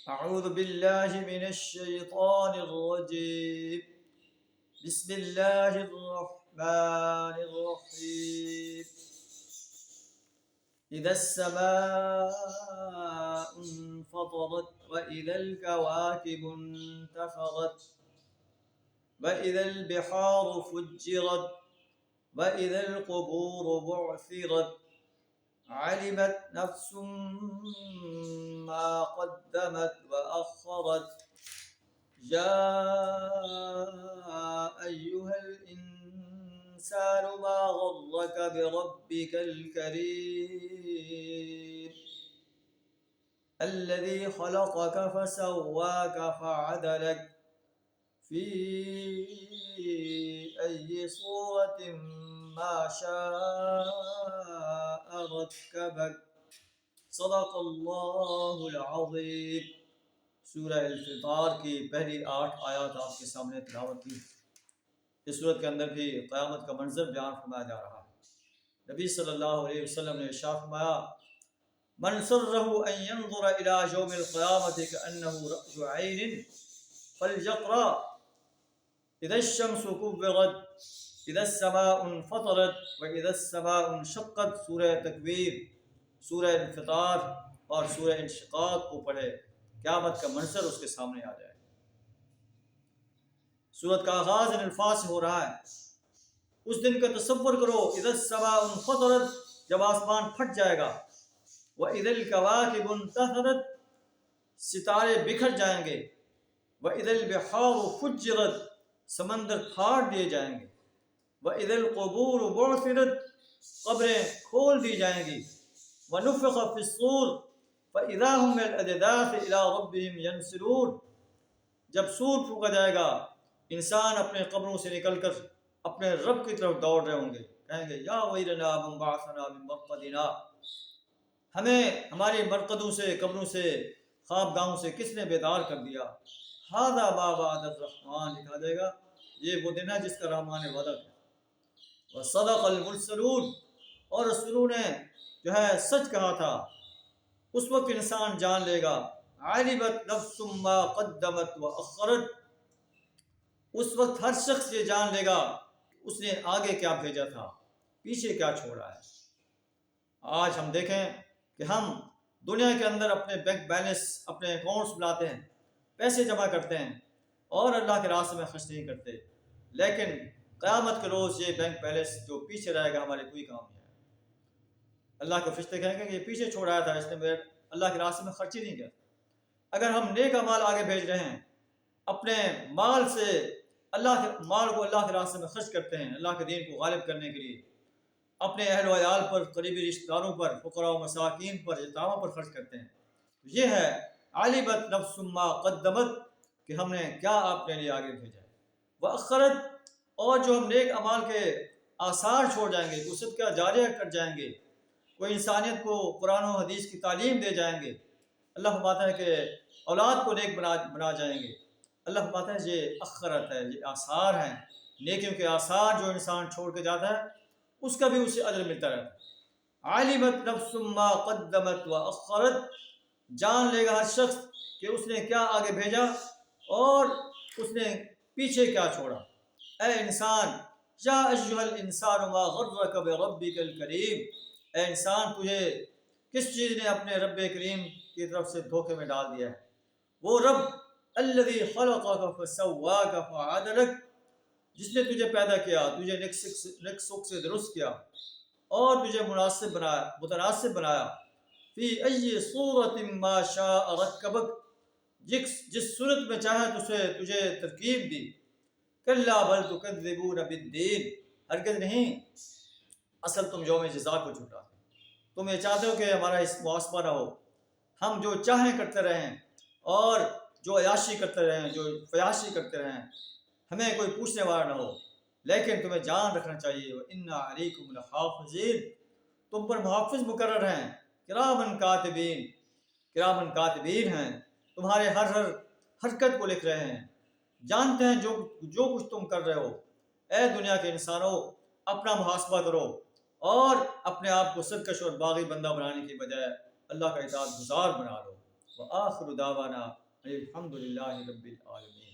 أعوذ بالله من الشيطان الرجيم. بسم الله الرحمن الرحيم. إذا السماء انفطرت وإذا الكواكب انتثرت وإذا البحار فجرت وإذا القبور بعثرت علمت نفس ما قدمت وأخرت يا أيها الإنسان ما غرك بربك الكريم الذي خلقك فسواك فعدلك في أي صورة ما شاء ركبك صدق اللہ العظیم۔ سورہ الفطار کی پہلی 8 آیات آپ کے سامنے تلاوت کی۔ اس صورت کے اندر بھی قیامت کا منظر بیان فرمایا جا رہا ہے۔ نبی صلی اللہ علیہ وسلم نے ارشاد فرمایا من سرہ ان ينظر الى یوم القیامت کانہ رأس عین فلیقرأ اذا الشمس کورت اذا السماء انفطرت واذا السماء انشقت۔ سورہ تکویر، سورہ انفطار اور سورہ انشقاق کو پڑھے، قیامت کا منظر اس کے سامنے آ جائے۔ سورت کا آغاز ان الفاظ سے ہو رہا ہے، اس دن کا تصور کرو اذا السماء انفطرت، جب آسمان پھٹ جائے گا، واذا الکواکب انتثرت، ستارے بکھر جائیں گے، واذا البحار فجرت، سمندر پھاڑ دیے جائیں گے، واذا القبور بعثرت، قبریں کھول دی جائیں گی، ونفخ فی الصور فاذا هم من الاجداث الى ربهم ينسلون، جب سور پھونکا جائے گا انسان اپنے قبروں سے نکل کر اپنے رب کی طرف دوڑ رہے ہوں گے، کہیں گے یا ویلنا من بعثنا من مرقدنا، ہمیں ہماری مرقدوں سے، قبروں سے، خوابگاہوں سے کس نے بیدار کر دیا۔ ھذا ما وعد الرحمن، لکھا جائے گا یہ وہ دن ہے جس کا رحمان نے وعدہ کیا۔ وصدق المرسلون، اور رسولوں نے جو ہے سچ کہا تھا۔ اس وقت انسان جان لے گا علمت نفس ما قدمت واخرت، اس وقت ہر شخص یہ جان لے گا اس نے آگے کیا بھیجا تھا، پیچھے کیا چھوڑا ہے۔ آج ہم دیکھیں کہ ہم دنیا کے اندر اپنے بینک بیلنس، اپنے اکاؤنٹس بناتے ہیں، پیسے جمع کرتے ہیں اور اللہ کے راستے میں خرچ نہیں کرتے، لیکن قیامت کے روز یہ بینک بیلنس جو پیچھے رہے گا ہمارے کوئی کام نہیں ہے۔ اللہ کے فرشتے کہیں گے کہ یہ پیچھے چھوڑ آیا تھا، اس نے میرے اللہ کے راستے میں خرچ ہی نہیں کیا۔ اگر ہم نیک مال آگے بھیج رہے ہیں، اپنے مال سے اللہ کے مال کو اللہ کے راستے میں خرچ کرتے ہیں، اللہ کے دین کو غالب کرنے کے لیے، اپنے اہل و عیال پر، قریبی رشتہ داروں پر، فقراء و مساکین پر، یتاموں پر خرچ کرتے ہیں، یہ ہے علمت نفس ما قدمت، کہ ہم نے کیا اپنے لیے آگے بھیجا ہے۔ وأخرت، اور جو ہم نیک اعمال کے آثار چھوڑ جائیں گے، کوئی صدقہ جاریہ کر جائیں گے، کوئی انسانیت کو قرآن و حدیث کی تعلیم دے جائیں گے، اللہ فرماتا ہے کہ اولاد کو نیک بنا جائیں گے۔ اللہ فرماتا ہے یہ اخرت ہے، یہ آثار ہیں، نیکیوں کے آثار جو انسان چھوڑ کے جاتا ہے اس کا بھی اسے اجر ملتا رہتا ہے۔ علمت نفس ما قدمت واخرت، جان لے گا ہر شخص کہ اس نے کیا آگے بھیجا اور اس نے پیچھے کیا چھوڑا۔ اے انسان، یا ایھا الانسان ما غرک بربک الکریم، اے انسان تجھے کس چیز نے اپنے رب کریم کی طرف سے دھوکے میں ڈال دیا ہے۔ وہ رب الذی خلقک فسواک فعدلک، جس نے تجھے پیدا کیا، تجھے نیک سوک سے درست کیا اور تجھے متناسب بنایا۔ فی ای صورت ما شاء رکبک، جس صورت میں چاہے تجھے ترکیب دی۔ کلا بل تکذبون بالدین، ہرگز نہیں، اصل تم یوم جزا کو جھٹلاتے، تم یہ چاہتے ہو کہ ہمارا اس محاسبہ نہ ہو، ہم جو چاہیں کرتے رہیں اور جو عیاشی کرتے رہیں، جو فیاشی کرتے رہیں، ہمیں کوئی پوچھنے والا نہ ہو، لیکن تمہیں جان رکھنا چاہیے وَإِنَّ عَلَيْكُمْ لَحَافِظِينَ، تم پر محافظ مقرر ہیں، کرامن کاتبین ہیں، تمہارے ہر حرکت کو لکھ رہے ہیں، جانتے ہیں جو کچھ تم کر رہے ہو۔ اے دنیا کے انسانوں، اپنا محاسبہ کرو اور اپنے آپ کو سرکش اور باغی بندہ بنانے کی بجائے اللہ کا اطاعت گزار بنا لو۔ وآخر دعوانا الحمد للہ رب العالمین.